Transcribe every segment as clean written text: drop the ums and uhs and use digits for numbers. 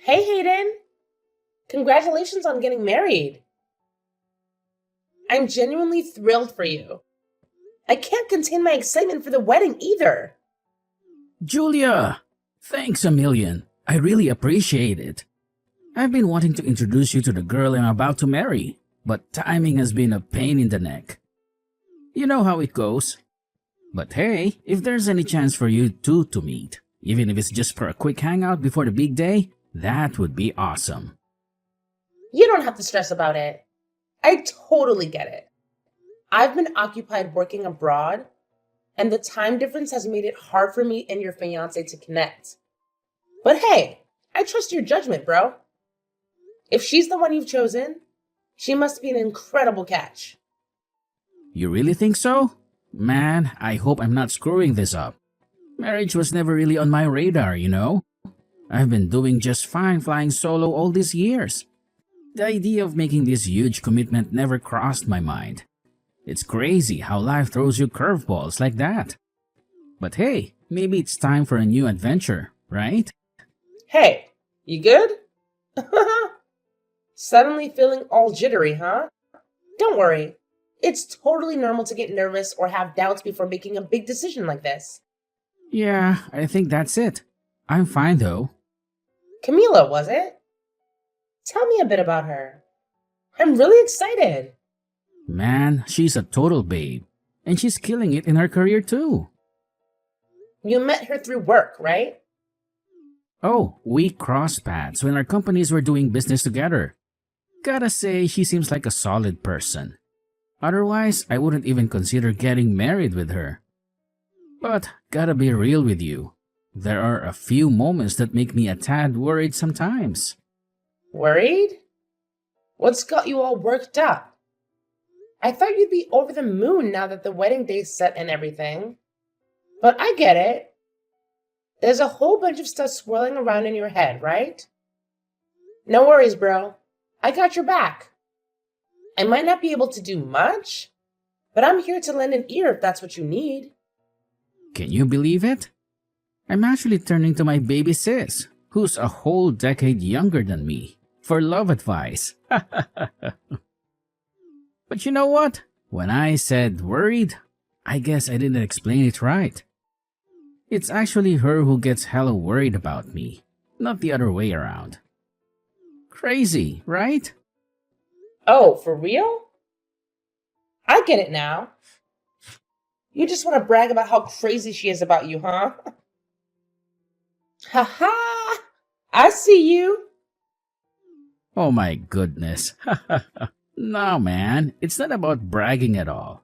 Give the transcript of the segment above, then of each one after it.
Hey Hayden, congratulations on getting married. I'm genuinely thrilled for you. I can't contain my excitement for the wedding either. Julia! Thanks a million. I really appreciate it. I've been wanting to introduce you to the girl I'm about to marry, but timing has been a pain in the neck. You know how it goes. But hey, if there's any chance for you two to meet, even if it's just for a quick hangout before the big day, that would be awesome. You don't have to stress about it. I totally get it. I've been occupied working abroad, and the time difference has made it hard for me and your fiance to connect. But hey, I trust your judgment, bro. If she's the one you've chosen, she must be an incredible catch. You really think so? Man, I hope I'm not screwing this up. Marriage was never really on my radar, you know? I've been doing just fine flying solo all these years. The idea of making this huge commitment never crossed my mind. It's crazy how life throws you curveballs like that. But hey, maybe it's time for a new adventure, right? Hey, you good? Suddenly feeling all jittery, huh? Don't worry. It's totally normal to get nervous or have doubts before making a big decision like this. Yeah, I think that's it. I'm fine though. Camila, was it? Tell me a bit about her. I'm really excited. Man, she's a total babe. And she's killing it in her career too. You met her through work, right? Oh, we crossed paths when our companies were doing business together. Gotta say, she seems like a solid person. Otherwise, I wouldn't even consider getting married with her. But gotta be real with you. There are a few moments that make me a tad worried sometimes. Worried? What's got you all worked up? I thought you'd be over the moon now that the wedding day's set and everything. But I get it. There's a whole bunch of stuff swirling around in your head, right? No worries, bro. I got your back. I might not be able to do much, but I'm here to lend an ear if that's what you need. Can you believe it? I'm actually turning to my baby sis, who's a whole decade younger than me, for love advice. But you know what? When I said worried, I guess I didn't explain it right. It's actually her who gets hella worried about me, not the other way around. Crazy, right? Oh, for real? I get it now. You just want to brag about how crazy she is about you, huh? Ha ha! I see you. Oh my goodness. No, man, it's not about bragging at all.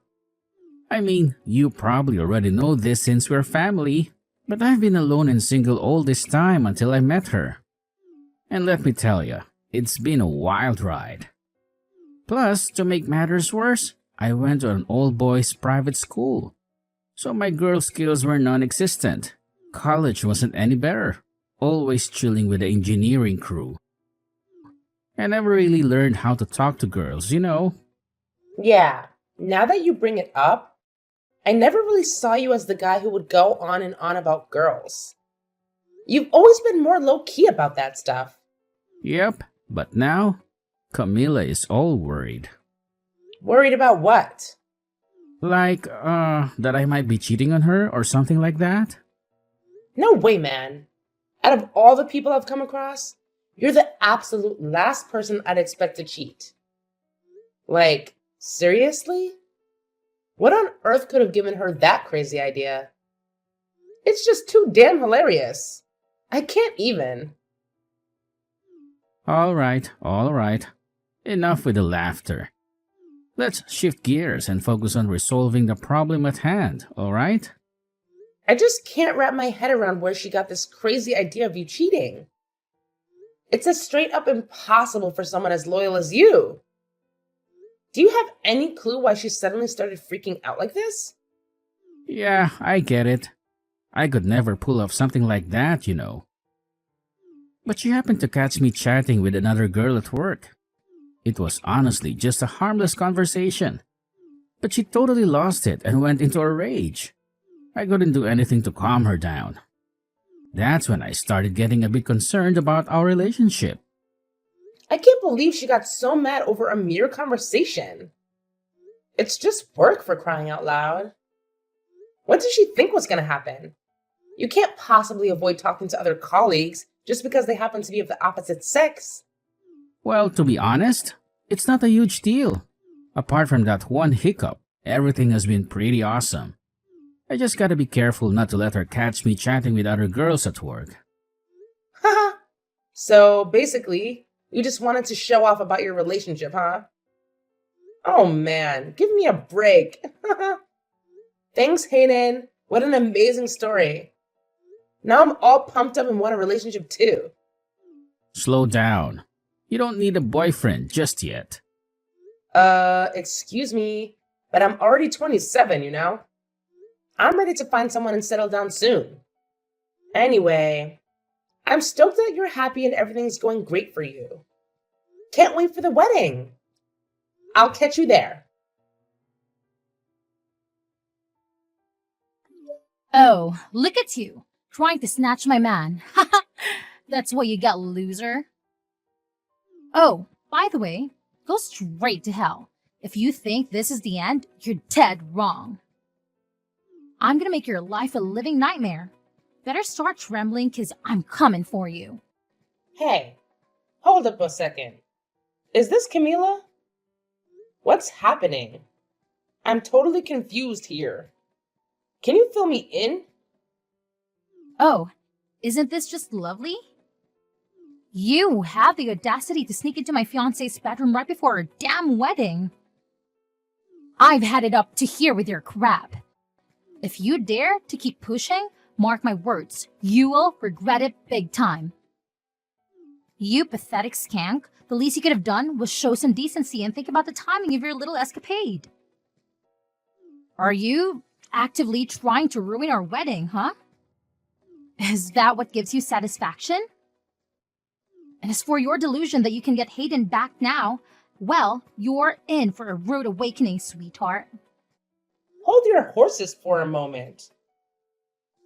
I mean, you probably already know this since we're family, but I've been alone and single all this time until I met her. And let me tell you, it's been a wild ride. Plus, to make matters worse, I went to an all-boys private school. So my girl skills were non-existent. College wasn't any better. Always chilling with the engineering crew. I never really learned how to talk to girls, you know. Yeah, now that you bring it up, I never really saw you as the guy who would go on and on about girls. You've always been more low-key about that stuff. Yep, but now, Camila is all worried. Worried about what? Like, that I might be cheating on her or something like that? No way, man. Out of all the people I've come across, you're the absolute last person I'd expect to cheat. Like, seriously? What on earth could have given her that crazy idea? It's just too damn hilarious. I can't even. Alright, alright. Enough with the laughter. Let's shift gears and focus on resolving the problem at hand, alright? I just can't wrap my head around where she got this crazy idea of you cheating. It's a straight up impossible for someone as loyal as you. Do you have any clue why she suddenly started freaking out like this? Yeah, I get it. I could never pull off something like that, you know. But she happened to catch me chatting with another girl at work. It was honestly just a harmless conversation. But she totally lost it and went into a rage. I couldn't do anything to calm her down. That's when I started getting a bit concerned about our relationship. I can't believe she got so mad over a mere conversation. It's just work, for crying out loud. What did she think was going to happen? You can't possibly avoid talking to other colleagues just because they happen to be of the opposite sex. Well, to be honest, it's not a huge deal. Apart from that one hiccup, everything has been pretty awesome. I just gotta be careful not to let her catch me chatting with other girls at work. Haha. So basically, you just wanted to show off about your relationship, huh? Oh man, give me a break. Thanks, Hayden. What an amazing story. Now I'm all pumped up and want a relationship too. Slow down. You don't need a boyfriend just yet. Excuse me, but I'm already 27, you know? I'm ready to find someone and settle down soon. Anyway, I'm stoked that you're happy and everything's going great for you. Can't wait for the wedding. I'll catch you there. Oh, look at you, trying to snatch my man. That's what you get, loser. Oh, by the way, go straight to hell. If you think this is the end, you're dead wrong. I'm gonna make your life a living nightmare. Better start trembling, cause I'm coming for you. Hey, hold up a second. Is this Camila? What's happening? I'm totally confused here. Can you fill me in? Oh, isn't this just lovely? You have the audacity to sneak into my fiancé's bedroom right before our damn wedding. I've had it up to here with your crap. If you dare to keep pushing, mark my words, you will regret it big time. You pathetic skank, the least you could have done was show some decency and think about the timing of your little escapade. Are you actively trying to ruin our wedding, huh? Is that what gives you satisfaction? And as for your delusion that you can get Hayden back now, well, you're in for a rude awakening, sweetheart. Hold your horses for a moment.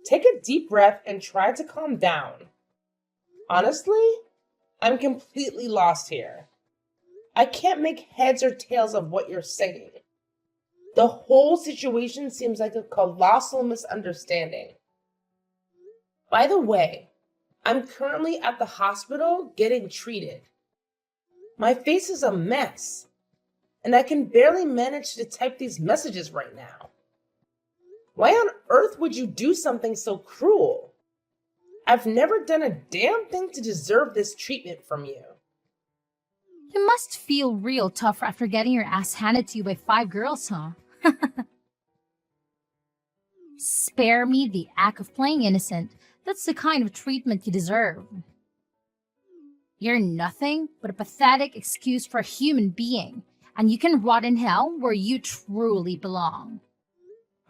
Take a deep breath and try to calm down. Honestly, I'm completely lost here. I can't make heads or tails of what you're saying. The whole situation seems like a colossal misunderstanding. By the way, I'm currently at the hospital getting treated. My face is a mess, and I can barely manage to type these messages right now. Why on earth would you do something so cruel? I've never done a damn thing to deserve this treatment from you. You must feel real tough after getting your ass handed to you by 5 girls, huh? Spare me the act of playing innocent. That's the kind of treatment you deserve. You're nothing but a pathetic excuse for a human being, and you can rot in hell where you truly belong.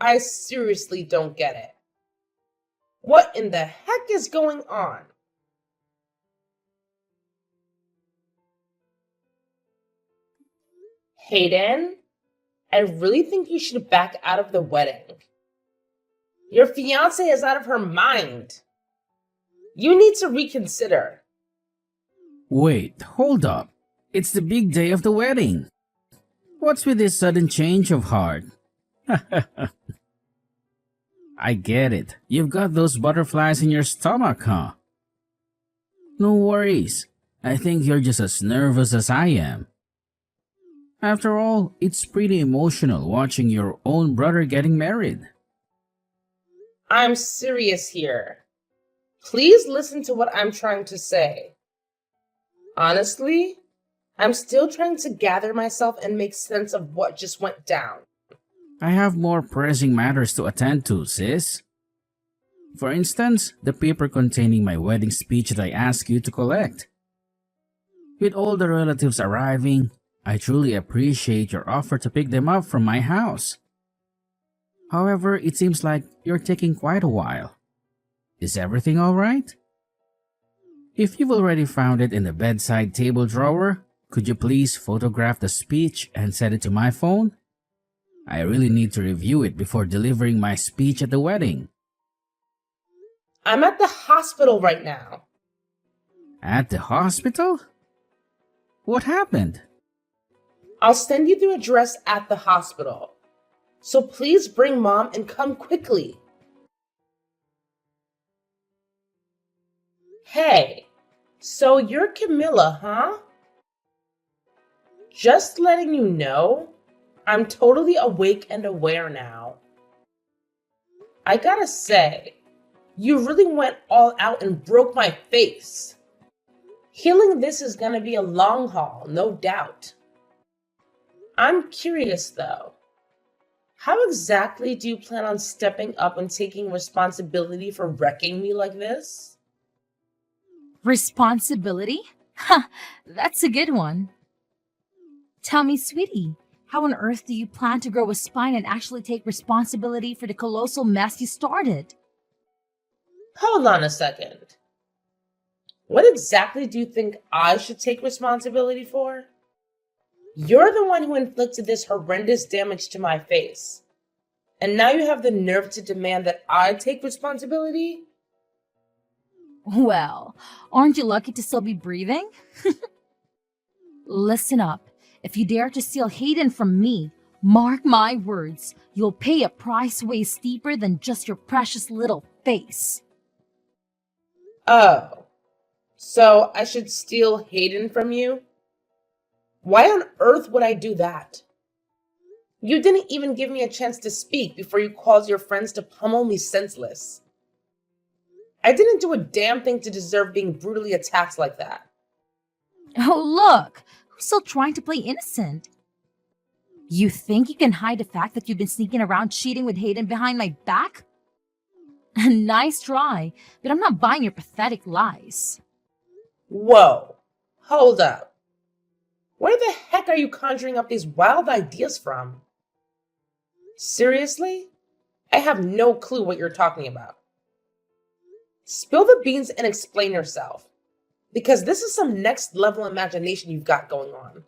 I seriously don't get it. What in the heck is going on? Hayden, I really think you should back out of the wedding. Your fiancée is out of her mind. You need to reconsider. Wait, hold up. It's the big day of the wedding. What's with this sudden change of heart? I get it. You've got those butterflies in your stomach, huh? No worries. I think you're just as nervous as I am. After all, it's pretty emotional watching your own brother getting married. I'm serious here. Please listen to what I'm trying to say. Honestly, I'm still trying to gather myself and make sense of what just went down. I have more pressing matters to attend to, sis. For instance, the paper containing my wedding speech that I asked you to collect. With all the relatives arriving, I truly appreciate your offer to pick them up from my house. However, it seems like you're taking quite a while. Is everything alright? If you've already found it in the bedside table drawer, could you please photograph the speech and send it to my phone? I really need to review it before delivering my speech at the wedding. I'm at the hospital right now. At the hospital? What happened? I'll send you the address at the hospital. So please bring Mom and come quickly. Hey, so you're Camilla, huh? Just letting you know, I'm totally awake and aware now. I gotta say, you really went all out and broke my face. Healing this is gonna be a long haul, no doubt. I'm curious though, how exactly do you plan on stepping up and taking responsibility for wrecking me like this? Responsibility? Ha! That's a good one. Tell me, sweetie, how on earth do you plan to grow a spine and actually take responsibility for the colossal mess you started? Hold on a second. What exactly do you think I should take responsibility for? You're the one who inflicted this horrendous damage to my face. And now you have the nerve to demand that I take responsibility? Well, aren't you lucky to still be breathing? Listen up. If you dare to steal Hayden from me, mark my words, you'll pay a price way steeper than just your precious little face. Oh, so I should steal Hayden from you? Why on earth would I do that? You didn't even give me a chance to speak before you caused your friends to pummel me senseless. I didn't do a damn thing to deserve being brutally attacked like that. Oh, look, who's still trying to play innocent? You think you can hide the fact that you've been sneaking around cheating with Hayden behind my back? Nice try, but I'm not buying your pathetic lies. Whoa, hold up. Where the heck are you conjuring up these wild ideas from? Seriously? I have no clue what you're talking about. Spill the beans and explain yourself, because this is some next level imagination you've got going on.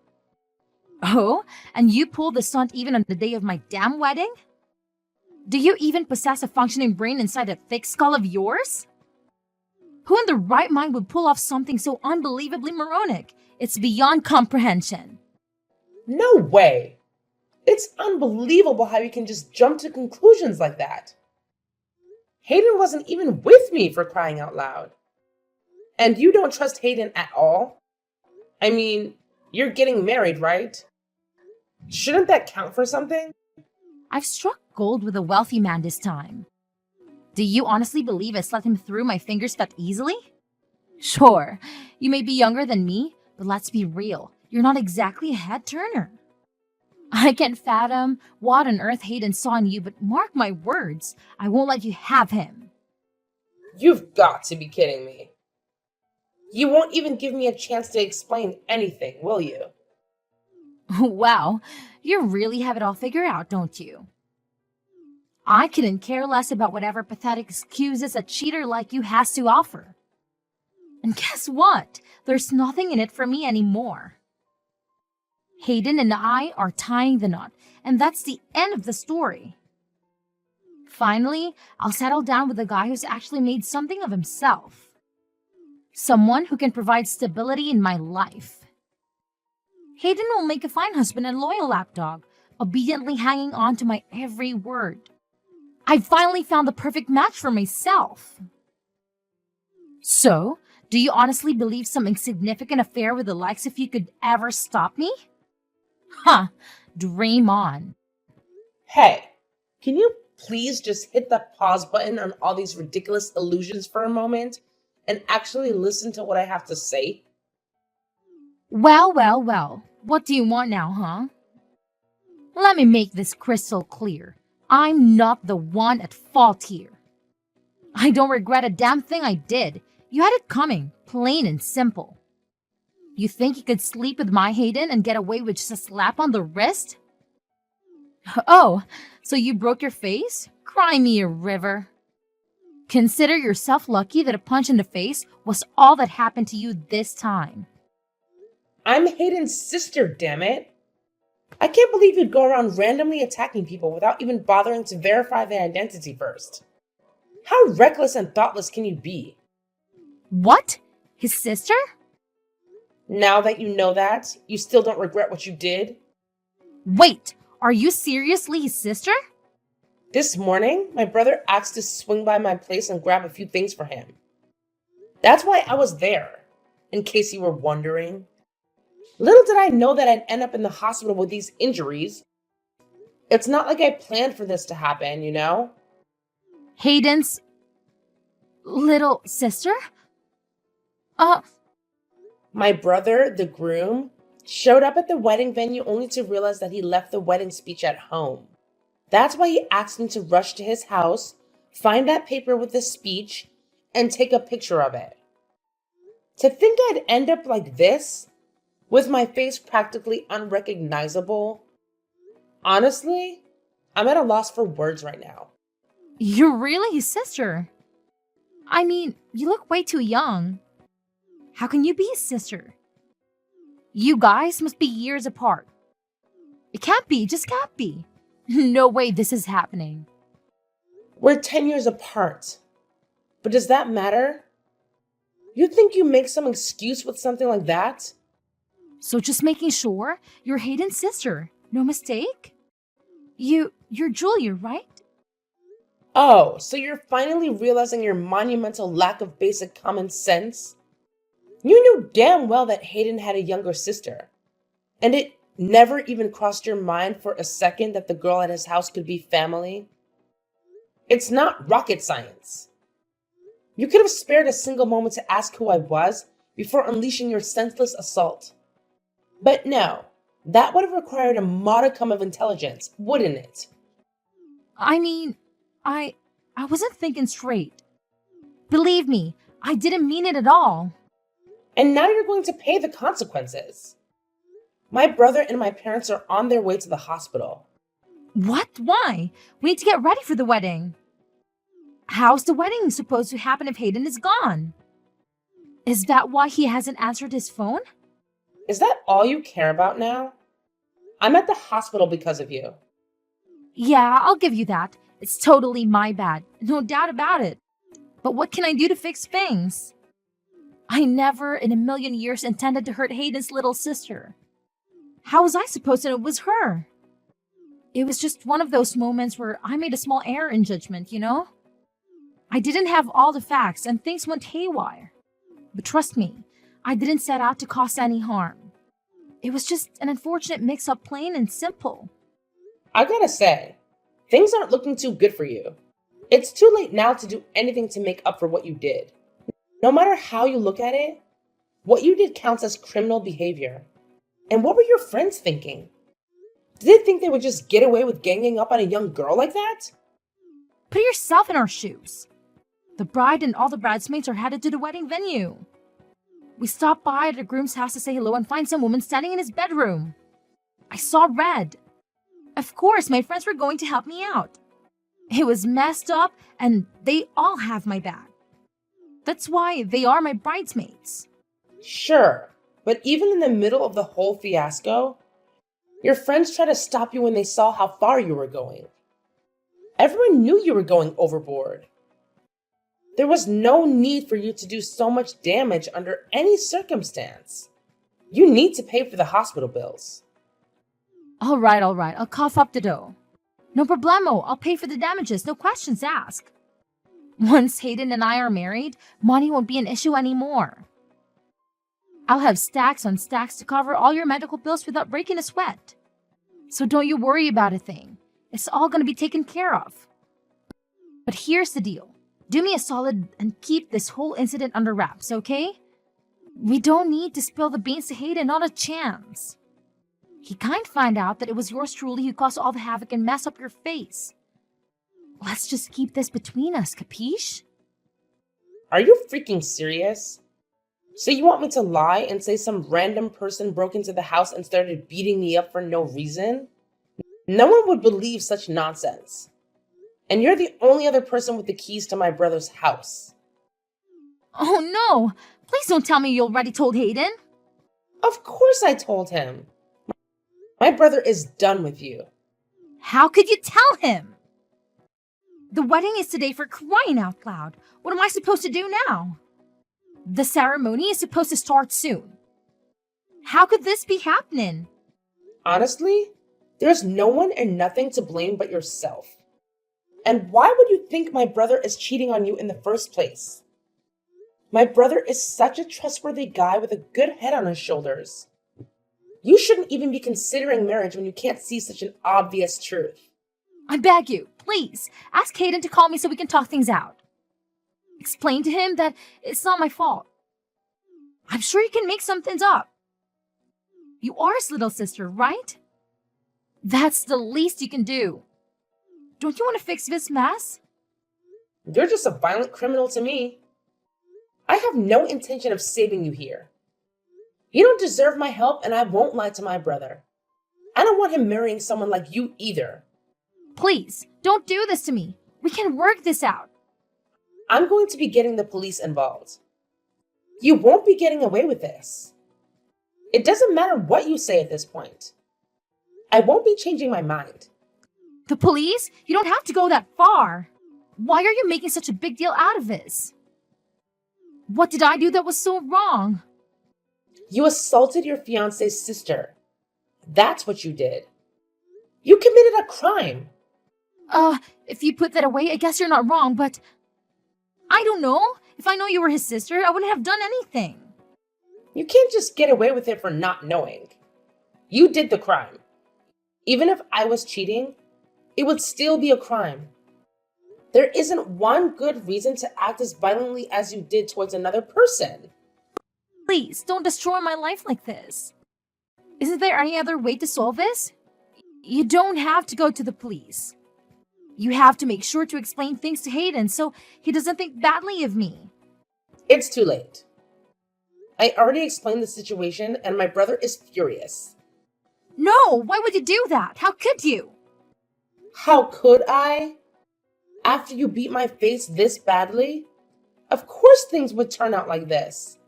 Oh, and you pulled the stunt even on the day of my damn wedding? Do you even possess a functioning brain inside a thick skull of yours? Who in the right mind would pull off something so unbelievably moronic? It's beyond comprehension. No way! It's unbelievable how you can just jump to conclusions like that. Hayden wasn't even with me, for crying out loud. And you don't trust Hayden at all? I mean, you're getting married, right? Shouldn't that count for something? I've struck gold with a wealthy man this time. Do you honestly believe I slipped him through my fingers that easily? Sure, you may be younger than me, but let's be real, you're not exactly a head turner. I can't fathom what on earth Hayden saw in you, but mark my words, I won't let you have him. You've got to be kidding me. You won't even give me a chance to explain anything, will you? Wow, you really have it all figured out, don't you? I couldn't care less about whatever pathetic excuses a cheater like you has to offer. And guess what? There's nothing in it for me anymore. Hayden and I are tying the knot, and that's the end of the story. Finally, I'll settle down with a guy who's actually made something of himself. Someone who can provide stability in my life. Hayden will make a fine husband and loyal lapdog, obediently hanging on to my every word. I finally found the perfect match for myself. So, do you honestly believe some insignificant affair with the likes of you could ever stop me? Huh, dream on. Hey, can you please just hit the pause button on all these ridiculous illusions for a moment and actually listen to what I have to say? Well, what do you want now, huh? Let me make this crystal clear. I'm not the one at fault here. I don't regret a damn thing I did. You had it coming, plain and simple. You think you could sleep with my Hayden and get away with just a slap on the wrist? Oh, so you broke your face? Cry me a river. Consider yourself lucky that a punch in the face was all that happened to you this time. I'm Hayden's sister, damn it. I can't believe you'd go around randomly attacking people without even bothering to verify their identity first. How reckless and thoughtless can you be? What? His sister? Now that you know that, you still don't regret what you did? Wait, are you seriously his sister? This morning, my brother asked to swing by my place and grab a few things for him. That's why I was there, in case you were wondering. Little did I know that I'd end up in the hospital with these injuries. It's not like I planned for this to happen, you know? Hayden's little sister? My brother, the groom, showed up at the wedding venue only to realize that he left the wedding speech at home. That's why he asked me to rush to his house, find that paper with the speech, and take a picture of it. To think I'd end up like this, with my face practically unrecognizable. Honestly, I'm at a loss for words right now. You're really his sister. I mean, you look way too young. How can you be his sister? You guys must be years apart. It can't be, just can't be. No way this is happening. We're 10 years apart. But does that matter? You think you make some excuse with something like that? So just making sure you're Hayden's sister. No mistake? You're Julia, right? Oh, so you're finally realizing your monumental lack of basic common sense? You knew damn well that Hayden had a younger sister. And it never even crossed your mind for a second that the girl at his house could be family? It's not rocket science. You could have spared a single moment to ask who I was before unleashing your senseless assault. But no, that would have required a modicum of intelligence, wouldn't it? I mean, I wasn't thinking straight. Believe me, I didn't mean it at all. And now you're going to pay the consequences. My brother and my parents are on their way to the hospital. What? Why? We need to get ready for the wedding. How's the wedding supposed to happen if Hayden is gone? Is that why he hasn't answered his phone? Is that all you care about now? I'm at the hospital because of you. Yeah, I'll give you that. It's totally my bad. No doubt about it. But what can I do to fix things? I never in a million years intended to hurt Hayden's little sister. How was I supposed to know it was her? It was just one of those moments where I made a small error in judgment, you know? I didn't have all the facts and things went haywire. But trust me, I didn't set out to cause any harm. It was just an unfortunate mix-up, plain and simple. I gotta say, things aren't looking too good for you. It's too late now to do anything to make up for what you did. No matter how you look at it, what you did counts as criminal behavior. And what were your friends thinking? Did they think they would just get away with ganging up on a young girl like that? Put yourself in our shoes. The bride and all the bridesmaids are headed to the wedding venue. We stopped by at the groom's house to say hello and find some woman standing in his bedroom. I saw red. Of course, my friends were going to help me out. It was messed up and they all have my back. That's why they are my bridesmaids. Sure, but even in the middle of the whole fiasco, your friends tried to stop you when they saw how far you were going. Everyone knew you were going overboard. There was no need for you to do so much damage under any circumstance. You need to pay for the hospital bills. All right. I'll cough up the dough. No problemo. I'll pay for the damages. No questions asked. Once Hayden and I are married, money won't be an issue anymore. I'll have stacks on stacks to cover all your medical bills without breaking a sweat. So don't you worry about a thing. It's all going to be taken care of. But here's the deal. Do me a solid and keep this whole incident under wraps, okay? We don't need to spill the beans to Hayden, not a chance. He can't find out that it was yours truly who caused all the havoc and mess up your face. Let's just keep this between us, capiche? Are you freaking serious? So you want me to lie and say some random person broke into the house and started beating me up for no reason? No one would believe such nonsense. And you're the only other person with the keys to my brother's house. Oh no! Please don't tell me you already told Hayden. Of course I told him. My brother is done with you. How could you tell him? The wedding is today, for crying out loud. What am I supposed to do now? The ceremony is supposed to start soon. How could this be happening? Honestly, there's no one and nothing to blame but yourself. And why would you think my brother is cheating on you in the first place? My brother is such a trustworthy guy with a good head on his shoulders. You shouldn't even be considering marriage when you can't see such an obvious truth. I beg you, please, ask Hayden to call me so we can talk things out. Explain to him that it's not my fault. I'm sure he can make some things up. You are his little sister, right? That's the least you can do. Don't you want to fix this mess? You're just a violent criminal to me. I have no intention of saving you here. You don't deserve my help, and I won't lie to my brother. I don't want him marrying someone like you either. Please, don't do this to me. We can work this out. I'm going to be getting the police involved. You won't be getting away with this. It doesn't matter what you say at this point. I won't be changing my mind. The police? You don't have to go that far. Why are you making such a big deal out of this? What did I do that was so wrong? You assaulted your fiance's sister. That's what you did. You committed a crime. If you put that away, I guess you're not wrong, but I don't know. If I know you were his sister, I wouldn't have done anything. You can't just get away with it for not knowing. You did the crime. Even if I was cheating, it would still be a crime. There isn't one good reason to act as violently as you did towards another person. Please, don't destroy my life like this. Isn't there any other way to solve this? You don't have to go to the police. You have to make sure to explain things to Hayden so he doesn't think badly of me. It's too late. I already explained the situation and my brother is furious. No, why would you do that? How could you? How could I? After you beat my face this badly? Of course things would turn out like this.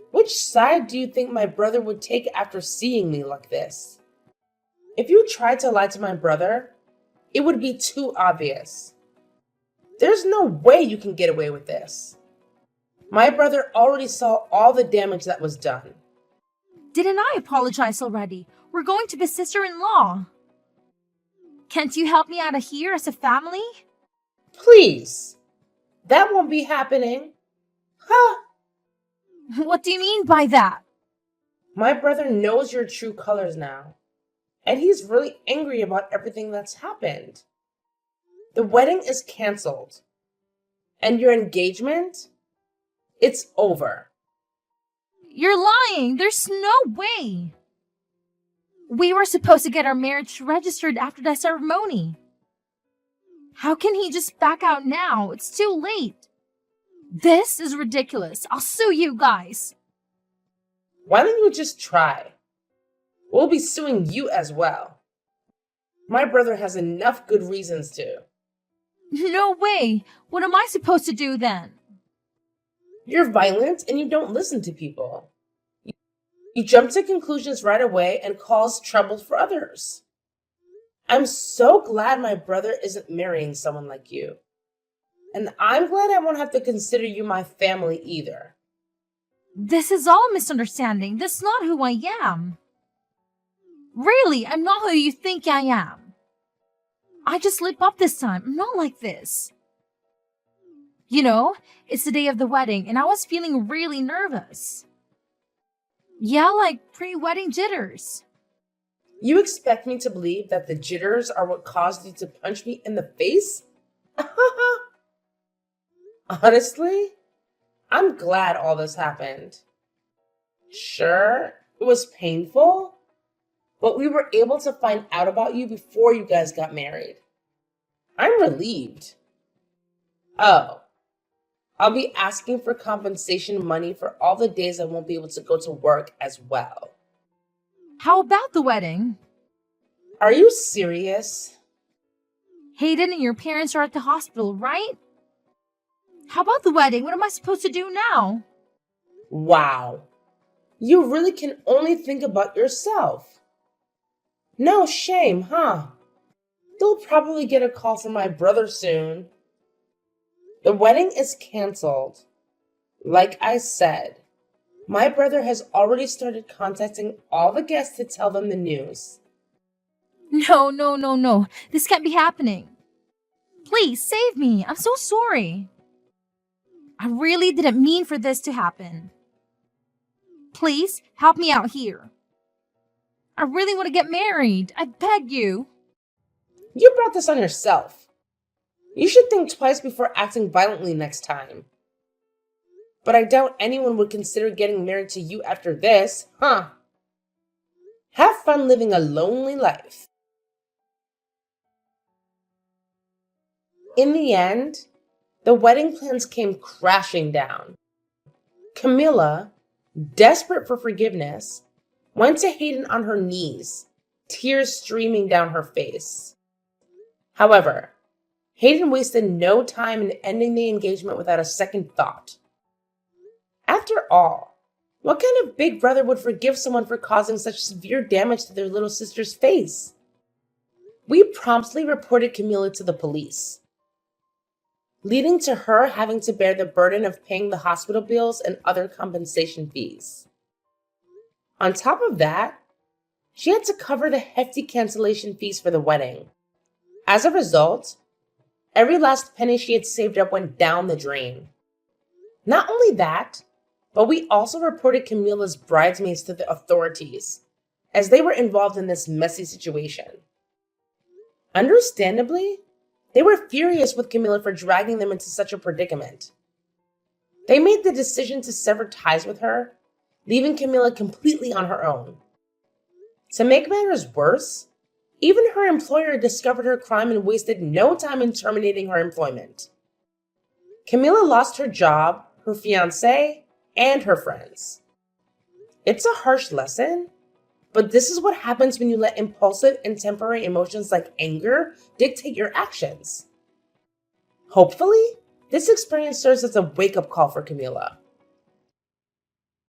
Which side do you think my brother would take after seeing me like this? If you tried to lie to my brother, it would be too obvious. There's no way you can get away with this. My brother already saw all the damage that was done. Didn't I apologize already? We're going to be sister-in-law. Can't you help me out of here as a family? Please. That won't be happening. Huh? What do you mean by that? My brother knows your true colors now. And he's really angry about everything that's happened. The wedding is canceled. And your engagement? It's over. You're lying. There's no way. We were supposed to get our marriage registered after the ceremony. How can he just back out now? It's too late. This is ridiculous. I'll sue you guys. Why don't you just try? We'll be suing you as well. My brother has enough good reasons to. No way. What am I supposed to do then? You're violent and you don't listen to people. You jump to conclusions right away and cause trouble for others. I'm so glad my brother isn't marrying someone like you. And I'm glad I won't have to consider you my family either. This is all a misunderstanding. That's not who I am. Really, I'm not who you think I am. I just slip up this time. I'm not like this. You know, it's the day of the wedding and I was feeling really nervous. Yeah, like pre-wedding jitters. You expect me to believe that the jitters are what caused you to punch me in the face? Honestly, I'm glad all this happened. Sure, it was painful, but we were able to find out about you before you guys got married. I'm relieved. Oh, I'll be asking for compensation money for all the days I won't be able to go to work as well. How about the wedding? Are you serious? Hayden and your parents are at the hospital, right? How about the wedding? What am I supposed to do now? Wow. You really can only think about yourself. No shame, huh? They'll probably get a call from my brother soon. The wedding is canceled. Like I said, my brother has already started contacting all the guests to tell them the news. No, no, no, no. This can't be happening. Please save me. I'm so sorry. I really didn't mean for this to happen. Please help me out here. I really want to get married. I beg you. You brought this on yourself. You should think twice before acting violently next time. But I doubt anyone would consider getting married to you after this, huh? Have fun living a lonely life. In the end, the wedding plans came crashing down. Camilla, desperate for forgiveness, went to Hayden on her knees, tears streaming down her face. However, Hayden wasted no time in ending the engagement without a second thought. After all, what kind of big brother would forgive someone for causing such severe damage to their little sister's face? We promptly reported Camilla to the police, leading to her having to bear the burden of paying the hospital bills and other compensation fees. On top of that, she had to cover the hefty cancellation fees for the wedding. As a result, every last penny she had saved up went down the drain. Not only that, but we also reported Camilla's bridesmaids to the authorities, as they were involved in this messy situation. Understandably, they were furious with Camilla for dragging them into such a predicament. They made the decision to sever ties with her, leaving Camilla completely on her own. To make matters worse, even her employer discovered her crime and wasted no time in terminating her employment. Camilla lost her job, her fiancé, and her friends. It's a harsh lesson, but this is what happens when you let impulsive and temporary emotions like anger dictate your actions. Hopefully, this experience serves as a wake-up call for Camilla.